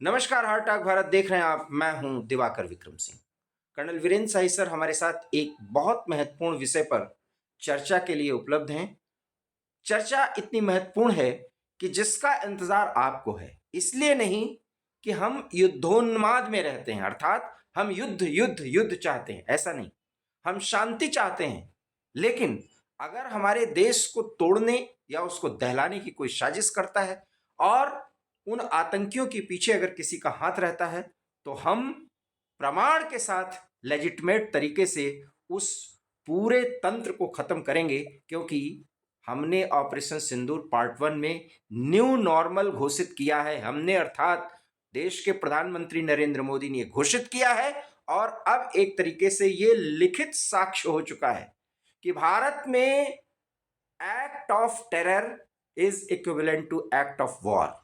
नमस्कार, heart talk Bharat देख रहे हैं आप। मैं हूं दिवाकर विक्रम सिंह। कर्नल वीरेंद्र साही सर हमारे साथ एक बहुत महत्वपूर्ण विषय पर चर्चा के लिए उपलब्ध हैं। चर्चा इतनी महत्वपूर्ण है कि जिसका इंतजार आपको है, इसलिए नहीं कि हम युद्धोन्माद में रहते हैं, अर्थात हम युद्ध युद्ध युद्ध चाहते हैं, ऐसा नहीं। हम शांति चाहते हैं, लेकिन अगर हमारे देश को तोड़ने या उसको दहलाने की कोई साजिश करता है और उन आतंकियों के पीछे अगर किसी का हाथ रहता है, तो हम प्रमाण के साथ लेजिटिमेट तरीके से उस पूरे तंत्र को खत्म करेंगे, क्योंकि हमने ऑपरेशन सिंदूर पार्ट 1 में न्यू नॉर्मल घोषित किया है। हमने, अर्थात देश के प्रधानमंत्री नरेंद्र मोदी ने यह घोषित किया है और अब एक तरीके से यह लिखित साक्ष्य हो चुका है कि भारत में act of terror is equivalent to act of war.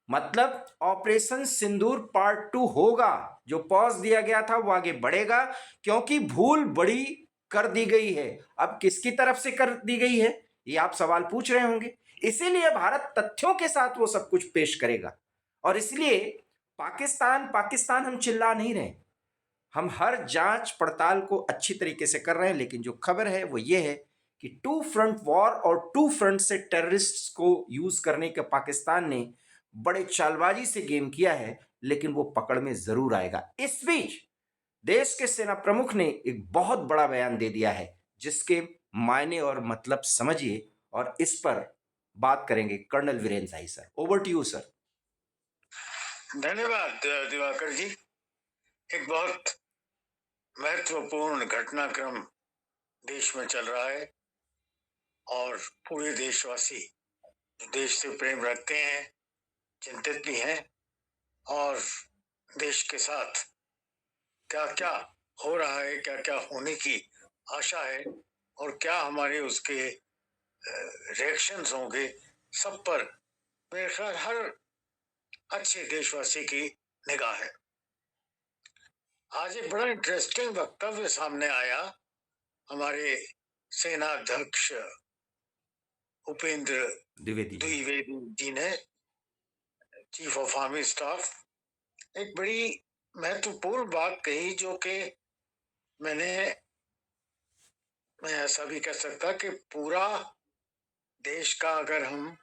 मतलब ऑपरेशन सिंदूर पार्ट 2 होगा। जो पॉज दिया गया था वो आगे बढ़ेगा, क्योंकि भूल बड़ी कर दी गई है। अब किसकी तरफ से कर दी गई है, ये आप सवाल पूछ रहे होंगे। इसीलिए भारत तथ्यों के साथ वो सब कुछ पेश करेगा। और इसलिए पाकिस्तान पाकिस्तान हम चिल्ला नहीं रहे, हम हर जांच पड़ताल को अच्छी तरीके से कर रहे हैं। लेकिन जो खबर है वो ये है कि टू फ्रंट वॉर और टू फ्रंट से टेररिस्ट को यूज करने के पाकिस्तान ने बड़े चालबाजी से गेम किया है, लेकिन वो पकड़ में जरूर आएगा। इस बीच देश के सेना प्रमुख ने एक बहुत बड़ा बयान दे दिया है, जिसके मायने और मतलब समझिए, और इस पर बात करेंगे colonel Virendra Sahi sir. Over to you sir. धन्यवाद दिवाकर जी। एक बहुत महत्वपूर्ण घटनाक्रम देश में चल रहा है और पूरे देशवासी देश से प्रेम रखते हैं, चिंतित भी हैं, और देश के साथ क्या क्या हो रहा है, क्या क्या होने की आशा है और क्या हमारे उसके रिएक्शंस होंगे, सब पर मेरे ख्याल हर अच्छे देशवासी की निगाह है। आज एक बड़ा इंटरेस्टिंग वक्तव्य सामने आया हमारे सेना अध्यक्ष उपेंद्र द्विवेदी जी ने, चीफ ऑफ आर्मी स्टाफ, एक बड़ी महत्वपूर्ण बात कही, जो कि मैं ऐसा भी कह सकता कि पूरा देश का, अगर हम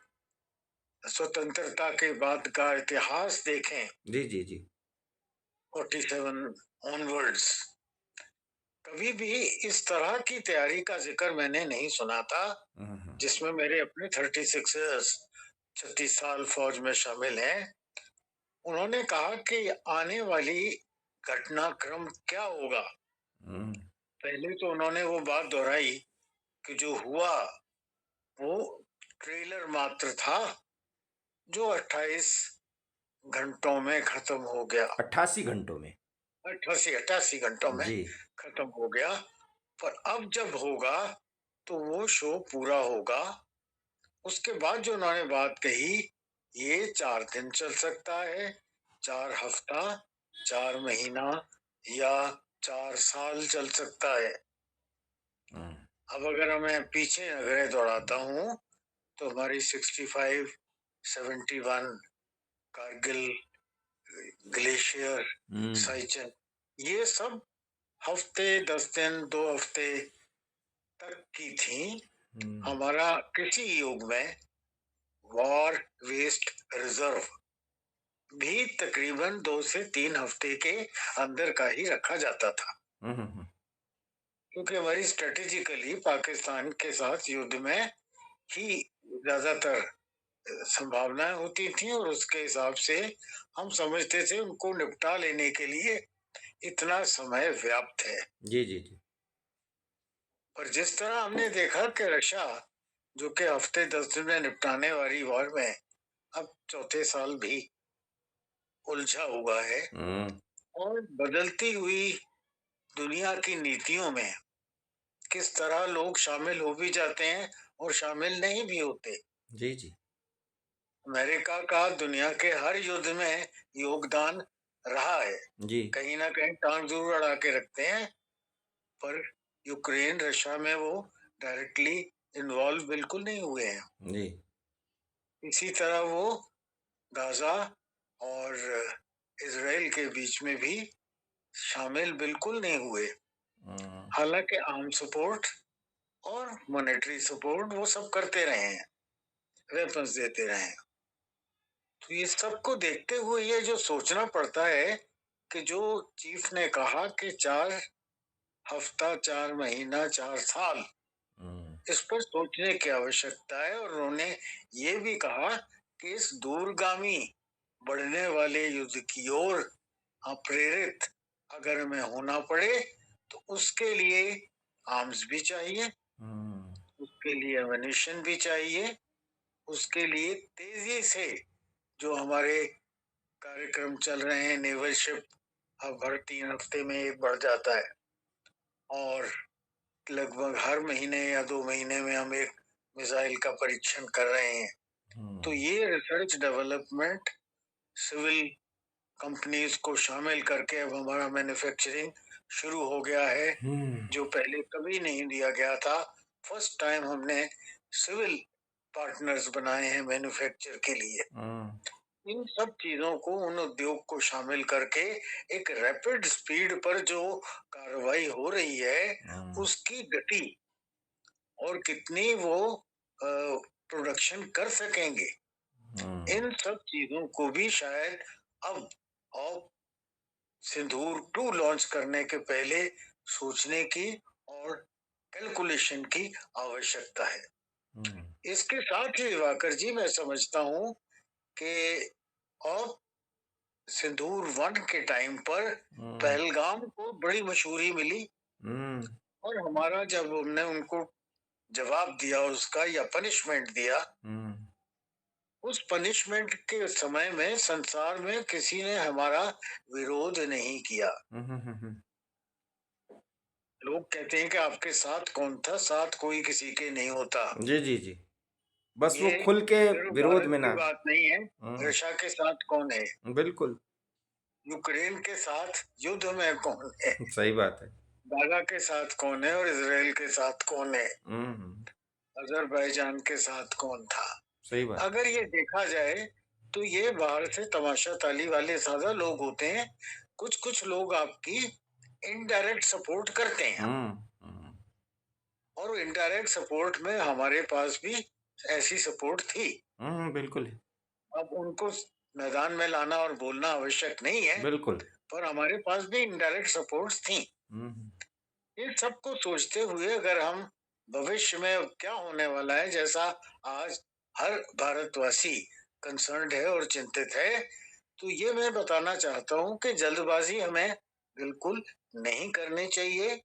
स्वतंत्रता के बाद का इतिहास देखें, जी जी जी 47 ऑनवर्ड्स, कभी भी इस तरह की तैयारी का जिक्र मैंने नहीं सुना था, जिसमें मेरे अपने 36 ईयर्स 36 साल फौज में शामिल हैं। उन्होंने कहा कि आने वाली घटनाक्रम क्या होगा। पहले तो उन्होंने वो बात दोहराई कि जो हुआ वो ट्रेलर मात्र था, जो 28 घंटों में खत्म हो गया। 88 घंटों में 88 घंटों में जी खत्म हो गया। पर अब जब होगा तो वो शो पूरा होगा। उसके बाद जो उन्होंने बात कही, ये 4 दिन चल सकता है, 4 हफ्ता, 4 महीना या 4 साल चल सकता है। अब अगर मैं पीछे नजरें दौड़ाता हूँ तो हमारी 65, 71, कारगिल, ग्लेशियर, साइचन, ये सब हफ्ते, 10 दिन, 2 हफ्ते तक की थी। हमारा कृषि युग में वॉर वेस्ट रिजर्व भी तकरीबन 2 से 3 हफ्ते के अंदर का ही रखा जाता था, क्योंकि हमारी स्ट्रेटेजिकली पाकिस्तान के साथ युद्ध में ही ज्यादातर संभावनाएं होती थी, और उसके हिसाब से हम समझते थे उनको निपटा लेने के लिए इतना समय व्याप्त है। जी जी जी पर जिस तरह हमने देखा कि रशिया, जो कि हफ्ते 10 दिन में निपटाने वाली वॉर में अब चौथे साल भी उलझा हुआ है, और बदलती हुई दुनिया की नीतियों में किस तरह लोग शामिल हो भी जाते हैं और शामिल नहीं भी होते। जी जी अमेरिका का दुनिया के हर युद्ध में योगदान रहा है, जी कहीं ना कहीं टांग जरूर अड़ा के रखते हैं, पर यूक्रेन रशिया में वो डायरेक्टली इन्वॉल्व बिल्कुल नहीं हुए हैं। जी इसी तरह वो गाजा और इसराइल के बीच में भी शामिल बिल्कुल नहीं हुए। हम्म, हालांकि आर्म सपोर्ट और मॉनेटरी सपोर्ट वो सब करते रहे हैं, वेपन्स देते रहे हैं। तो ये सबको देखते हुए ये जो सोचना पड़ता है कि जो चीफ ने कहा कि 4 हफ्ता, 4 महीना, 4 साल, हम्म, इस पर सोचने की आवश्यकता है। और उन्होंने ये भी कहा कि इस दूरगामी बढ़ने वाले युद्ध की ओर प्रेरित अगर हमें होना पड़े तो उसके लिए आर्म्स भी चाहिए, हम्म, उसके लिए एमिनिशन भी चाहिए, उसके लिए तेजी से जो हमारे कार्यक्रम चल रहे हैं, नेवल शिप अब हर 3 हफ्ते में एक बढ़ जाता है और लगभग हर महीने या 2 महीने में हम एक मिसाइल का परीक्षण कर रहे हैं। तो हम्म, ये रिसर्च डेवलपमेंट सिविल कंपनीज को शामिल करके अब हमारा मैन्युफैक्चरिंग शुरू हो गया है, हम्म, जो पहले कभी नहीं दिया गया था। फर्स्ट टाइम हमने सिविल पार्टनर्स बनाए हैं मैन्युफैक्चर के लिए। हम्म, इन सब चीजों को, उन उद्योग को शामिल करके एक रैपिड स्पीड पर जो कार्रवाई हो रही है उसकी गति और कितनी वो प्रोडक्शन कर सकेंगे, हम्म, इन सब चीजों को भी शायद अब ऑप सिंदूर 2 लॉन्च करने के पहले सोचने की और कैलकुलेशन की आवश्यकता है। हम्म, इसके साथ ही दिवाकर जी, मैं समझता हूँ कि ऑप सिंदूर 1 के टाइम पर हम्म, पहलगाम को बड़ी मशहूरी मिली हम्म, और हमारा जब हमने उनको जवाब दिया उसका या पनिशमेंट दिया, हम्म, उस पनिशमेंट के समय में संसार में किसी ने हमारा विरोध नहीं किया। हम्म, लोग कहते हैं कि आपके साथ कौन था, साथ कोई किसी के नहीं होता। जी जी जी, बस वो ये खुल के सिर्फ विरोध भारत में की ना। बात नहीं है। रशिया के साथ कौन है, बिल्कुल। यूक्रेन के साथ युद्ध में कौन है, सही बात है। गाजा के साथ कौन है और इसराइल के साथ कौन है, हम्म, अजरबैजान के साथ कौन था। सही बात। अगर ये देखा जाए तो ये बाहर से तमाशा ताली वाले सादा लोग होते हैं। कुछ कुछ लोग आपकी इनडायरेक्ट सपोर्ट करते हैं, हम्म, हम्म, और इनडायरेक्ट सपोर्ट में हमारे पास भी ऐसी सपोर्ट थी। बिल्कुल। अब उनको मैदान में लाना और बोलना आवश्यक नहीं है, बिल्कुल। पर हमारे पास भी इनडायरेक्ट सपोर्ट थी। हम्म, इन सबको सोचते हुए अगर हम भविष्य में क्या होने वाला है, जैसा आज हर भारतवासी कंसर्न्ड है और चिंतित है, तो ये मैं बताना चाहता हूँ कि जल्दबाजी हमें बिल्कुल नहीं करनी चाहिए।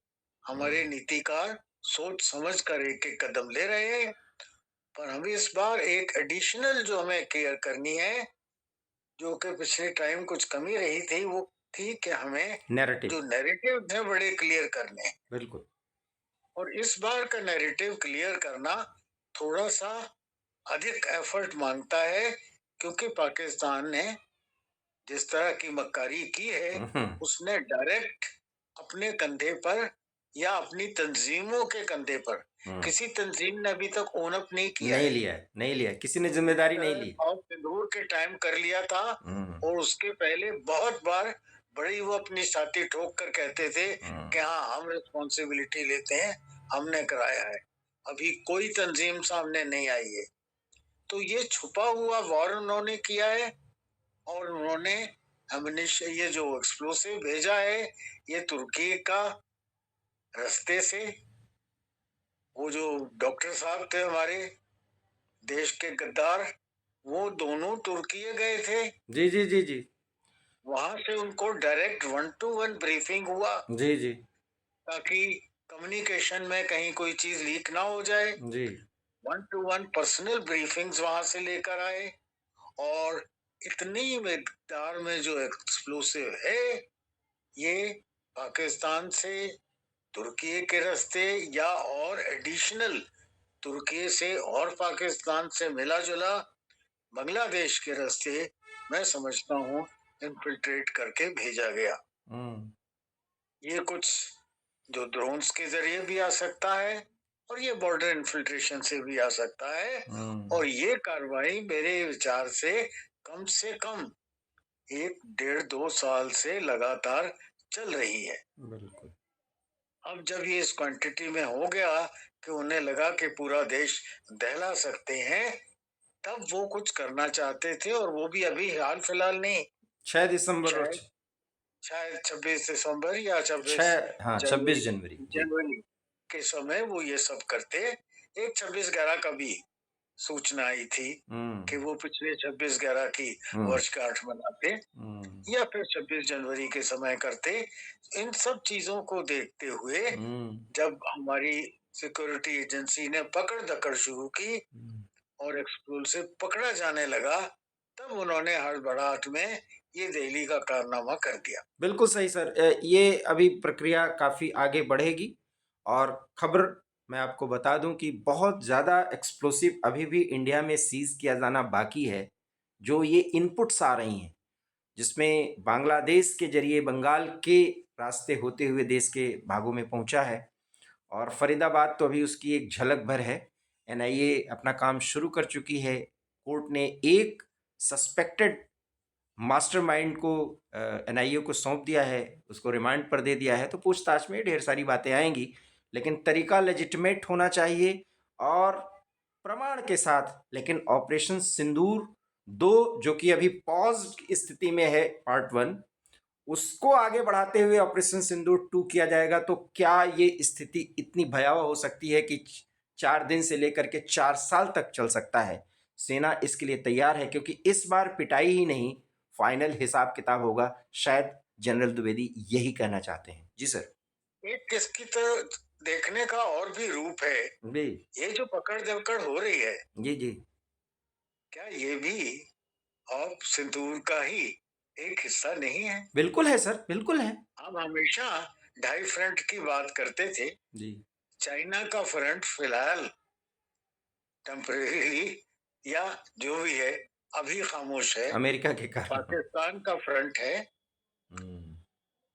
हमारे नीतिकार सोच समझ कर एक एक कदम ले रहे हैं, पर हम इस बार एक एडिशनल जो हमें केयर करनी है, जो कि पिछले टाइम कुछ कमी रही थी, वो थी कि हमें नैरेटिव। जो नैरेटिव है बड़े क्लियर करने हैं। बिल्कुल। और इस बार का नैरेटिव क्लियर करना थोड़ा सा अधिक एफर्ट मांगता है, क्योंकि पाकिस्तान ने जिस तरह की मक्कारी की है, हम्म, उसने डायरेक्ट अपने कंधे पर या अपनी तंजीमों के कंधे पर, हम्म, किसी तंजीम ने अभी तक ओन अप नहीं किया नहीं है। लिया है, नहीं लिया है, किसी ने जिस जिम्मेदारी नहीं ली। तरह और सिंदूर के टाइम कर लिया था, हम्म, और उसके पहले बहुत बार बड़ी वो अपनी छाती ठोक कर कहते थे कि हम्म, हाँ, हम रिस्पॉन्सिबिलिटी लेते हैं, हमने कराया है। अभी कोई तंजीम सामने नहीं आई है। तो ये छुपा हुआ वॉर उन्होंने किया है, और उन्होंने हमने ये जो एक्सप्लोसिव भेजा है, ये तुर्की का रास्ते से, वो जो डॉक्टर साहब थे हमारे देश के गद्दार, वो दोनों तुर्की गए थे। जी जी जी जी वहां से उनको डायरेक्ट 1 to 1 ब्रीफिंग हुआ, जी जी ताकि कम्युनिकेशन में कहीं कोई चीज लीक ना हो जाए। जी। 1 to 1 पर्सनल ब्रीफिंग्स वहां से लेकर आए, और इतनी मिकदार में जो एक्सप्लोसिव है, ये पाकिस्तान से तुर्की के रास्ते या और एडिशनल तुर्की से और पाकिस्तान से मिला जुला बांग्लादेश के रास्ते, मैं समझता हूँ, इन्फिल्ट्रेट करके भेजा गया। हम्म, ये कुछ जो ड्रोन्स के जरिए भी आ सकता है, और ये बॉर्डर इन्फिल्ट्रेशन से भी आ सकता है। हम्म, और ये कार्रवाई मेरे विचार से कम एक 1.5-2 साल से लगातार चल रही है। बिल्कुल। अब जब ये इस क्वांटिटी में हो गया कि उन्हें लगा कि पूरा देश दहला सकते हैं, तब वो कुछ करना चाहते थे, और वो भी अभी हाल फिलहाल नहीं, 6 दिसंबर और शायद शायद 26 दिसंबर या 26 6, हाँ, जनवरी 26 जनवरी। जी। जनवरी के समय वो ये सब करते। एक 26/11 का भी सूचना आई थी हुँ, कि वो पिछले 26/11 की हुँ, वर्षगांठ मनाते, हुँ, या फिर 26 जनवरी के समय करते। इन सब चीजों को देखते हुए हुँ, जब हमारी सिक्योरिटी एजेंसी ने पकड़ दकड़ शुरू की हुँ। और एक्सप्लोसिव पकड़ा जाने लगा, तब उन्होंने हड़बड़ाहट में ये दिल्ली का कारनामा कर दिया। बिल्कुल सही सर। ये अभी प्रक्रिया काफ़ी आगे बढ़ेगी और खबर मैं आपको बता दूं कि बहुत ज़्यादा एक्सप्लोसिव अभी भी इंडिया में सीज़ किया जाना बाकी है, जो ये इनपुट्स आ रही हैं, जिसमें बांग्लादेश के ज़रिए बंगाल के रास्ते होते हुए देश के भागों में पहुंचा है। और फरीदाबाद तो अभी उसकी एक झलक भर है। एनआईए अपना काम शुरू कर चुकी है। कोर्ट ने एक सस्पेक्टेड मास्टरमाइंड को एनआईए को सौंप दिया है, उसको रिमांड पर दे दिया है, तो पूछताछ में ढेर सारी बातें आएंगी, लेकिन तरीका लेजिटिमेट होना चाहिए और प्रमाण के साथ। लेकिन ऑपरेशन सिंदूर 2 जो कि अभी पॉज स्थिति में है, पार्ट 1, उसको आगे बढ़ाते हुए ऑपरेशन सिंदूर 2 किया जाएगा, तो क्या ये स्थिति इतनी भयावह हो सकती है कि 4 दिन से लेकर के 4 साल तक चल सकता है। सेना इसके लिए तैयार है, क्योंकि इस बार पिटाई ही नहीं, फाइनल हिसाब किताब होगा। शायद जनरल द्विवेदी यही कहना चाहते हैं। जी सर। एक किसकी तरह देखने का और भी रूप है। जी, ये जो पकड़ दकड़ हो रही है, जी, जी। क्या ये भी ऑप सिंदूर का ही एक हिस्सा नहीं है? बिल्कुल है सर, बिल्कुल है। हम हमेशा ढाई फ्रंट की बात करते थे। जी। चाइना का फ्रंट फिलहाल टेम्परेरी या जो भी है अभी खामोश है। अमेरिका के कारण। पाकिस्तान का फ्रंट है। हम्म,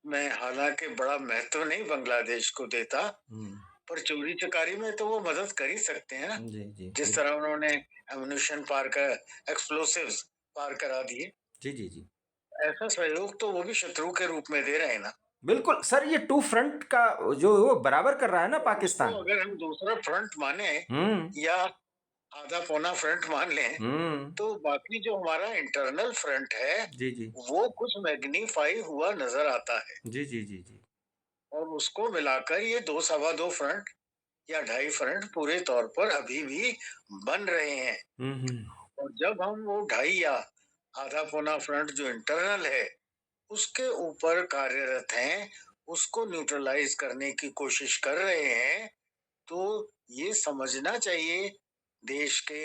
मैं हालांकि बड़ा महत्व नहीं बांग्लादेश को देता, हम्म, पर चोरी चकारी में तो वो मदद कर ही सकते हैं ना। जी, जी, जिस जी, तरह उन्होंने एम्यूनिशन पार कर एक्सप्लोसिव्स पार करा दिए, जी, जी, जी। ऐसा सहयोग तो वो भी शत्रु के रूप में दे रहे हैं ना। बिल्कुल सर, ये टू फ्रंट का जो वो बराबर कर रहा है ना तो उसको पाकिस्तान। अगर हम दूसरा फ्रंट माने हम्म, या आधा पौना फ्रंट मान लें, हम्म। तो बाकी जो हमारा इंटरनल फ्रंट है जी, जी, वो कुछ मैग्नीफाई हुआ नजर आता है। जी, जी, जी, जी। और उसको मिलाकर ये 2 सवा 2 फ्रंट या ढाई फ्रंट पूरे तौर पर अभी भी बन रहे हैं। हम्म, और जब हम वो ढाई या आधा पौना फ्रंट जो इंटरनल है उसके ऊपर कार्यरत हैं, उसको न्यूट्रलाइज करने की कोशिश कर रहे हैं, तो ये समझना चाहिए देश के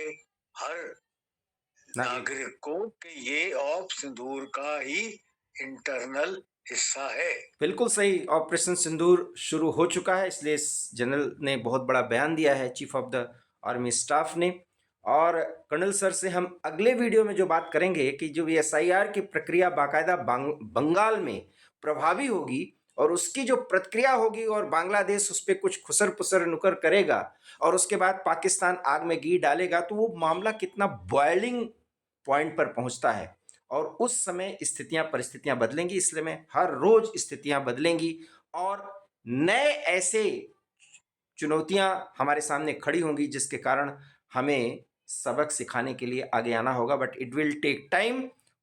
हर नागरिक। नागरिक को कि ये ऑप सिंदूर का ही इंटरनल हिस्सा है। बिल्कुल सही। ऑपरेशन सिंदूर शुरू हो चुका है, इसलिए जनरल ने बहुत बड़ा बयान दिया है, chief of the army staff ने। और कर्नल सर से हम अगले वीडियो में जो बात करेंगे कि जो एसआईआर की प्रक्रिया बाकायदा बंगाल में प्रभावी होगी और उसकी जो प्रतिक्रिया होगी, और बांग्लादेश उस पर कुछ खुसर पुसर नुकर करेगा और उसके बाद पाकिस्तान आग में घी डालेगा, तो वो मामला कितना बॉइलिंग पॉइंट पर पहुंचता है। और उस समय स्थितियां परिस्थितियां बदलेंगी, इसलिए में हर रोज स्थितियां बदलेंगी और नए ऐसे चुनौतियां हमारे सामने खड़ी होंगी, जिसके कारण हमें सबक सिखाने के लिए आगे आना होगा। But it will take time.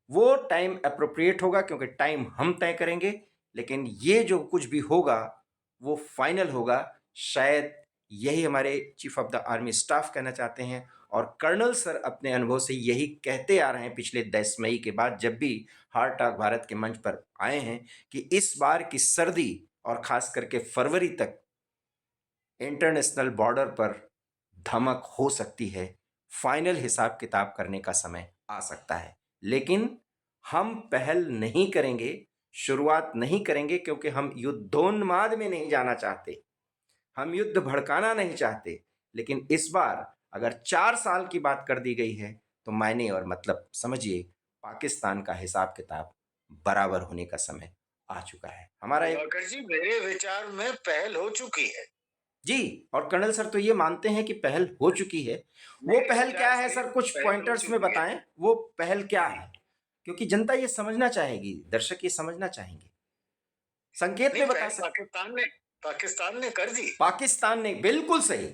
वो टाइम अप्रोप्रिएट होगा, क्योंकि टाइम हम तय करेंगे, लेकिन ये जो कुछ भी होगा वो फाइनल होगा। शायद यही हमारे chief of the army staff कहना चाहते हैं, और कर्नल सर अपने अनुभव से यही कहते आ रहे हैं पिछले 10 मई के बाद, जब भी हार्ट टॉक भारत के मंच पर आए हैं, कि इस बार की सर्दी और खास करके फरवरी तक इंटरनेशनल बॉर्डर पर धमक हो सकती है। फाइनल हिसाब किताब करने का समय आ सकता है, लेकिन हम पहल नहीं करेंगे, शुरुआत नहीं करेंगे, क्योंकि हम युद्धोन्माद में नहीं जाना चाहते, हम युद्ध भड़काना नहीं चाहते। लेकिन इस बार अगर 4 साल की बात कर दी गई है, तो मायने और मतलब समझिए, पाकिस्तान का हिसाब किताब बराबर होने का समय आ चुका है। हमारा एक दिवाकर जी, मेरे विचार में पहल हो चुकी है। जी। और कर्नल सर तो ये मानते हैं कि पहल हो चुकी है। वो मेरे पहल क्या विचार है से सर, कुछ पहल हो पॉइंटर्स में चुकी है। बताएं, वो पहल क्या है। क्योंकि जनता ये समझना चाहेगी, दर्शक ये समझना चाहेंगे। संकेत नहीं, में बता पहल सकते। पाकिस्तान ने कर दी। पाकिस्तान ने, बिल्कुल सही,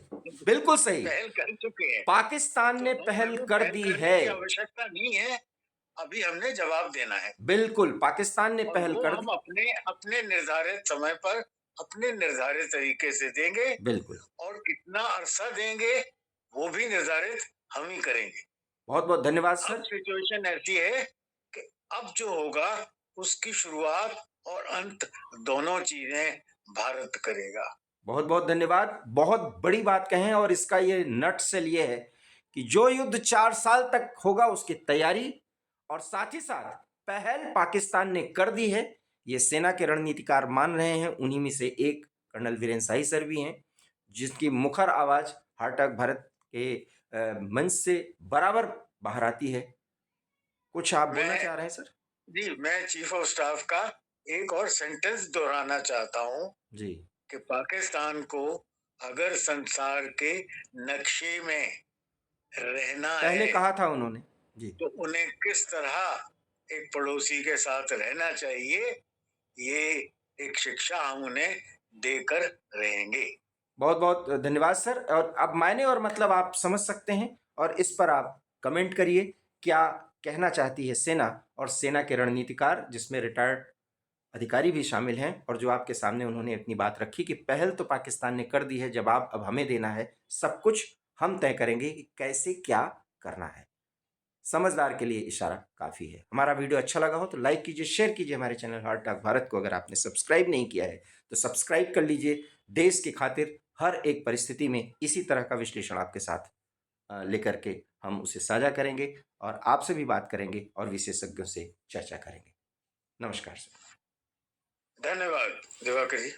बिल्कुल सही। पहल कर चुके हैं। पाकिस्तान तो ने अब पहल हमें कर पहल दी करने है। की आवश्यकता नहीं है, अभी हमने जवाब देना है। बिल्कुल, पाकिस्तान ने और पहल वो कर हम दी। अपने अपने निर्धारित समय पर अपने निर्धारित तरीके से देंगे, बिल्कुल। और कितना अरसा देंगे वो भी निर्धारित हम ही करेंगे। बहुत बहुत धन्यवाद अब सर। सिचुएशन ऐसी है कि अब जो होगा उसकी शुरुआत और अंत दोनों चीजें भारत करेगा। बहुत बहुत धन्यवाद। बहुत बड़ी बात कहें, और इसका ये नटसेल ये है कि जो युद्ध 4 साल तक होगा उसकी तैयारी और साथ ही साथ पहल पाकिस्तान ने कर दी है, ये सेना के रणनीतिकार मान रहे हैं। उन्हीं में से एक कर्नल वीरेंद्र शाही सर भी हैं, जिसकी मुखर आवाज हार्ट ऑफ भारत के मंच से बराबर बाहर आती है। कुछ आप बोलना मैं चाह रहे हैं सर? जी, मैं चीफ ऑफ स्टाफ का एक और सेंटेंस दोहराना चाहता हूं जी। कि पाकिस्तान को अगर संसार के नक्शे में रहना पहले है कहा था उन्होंने। जी। तो उन्हें किस तरह एक पड़ोसी के साथ रहना चाहिए, ये एक शिक्षा हम उन्हें देकर रहेंगे। बहुत बहुत धन्यवाद सर। और अब मायने और मतलब आप समझ सकते हैं, और इस पर आप कमेंट करिए, क्या कहना चाहती है सेना और सेना के रणनीतिकार, जिसमें रिटायर्ड अधिकारी भी शामिल हैं, और जो आपके सामने उन्होंने अपनी बात रखी कि पहल तो पाकिस्तान ने कर दी है, जवाब अब हमें देना है, सब कुछ हम तय करेंगे कि कैसे क्या करना है। समझदार के लिए इशारा काफ़ी है। हमारा वीडियो अच्छा लगा हो तो लाइक कीजिए, शेयर कीजिए हमारे चैनल हार्ट टॉक भारत को। अगर आपने सब्सक्राइब नहीं किया है तो सब्सक्राइब कर लीजिए। देश की खातिर हर एक परिस्थिति में इसी तरह का विश्लेषण आपके साथ लेकर के हम उसे साझा करेंगे, और आपसे भी बात करेंगे और विशेषज्ञों से चर्चा करेंगे। नमस्कार सर। धन्यवाद दिवाकर जी।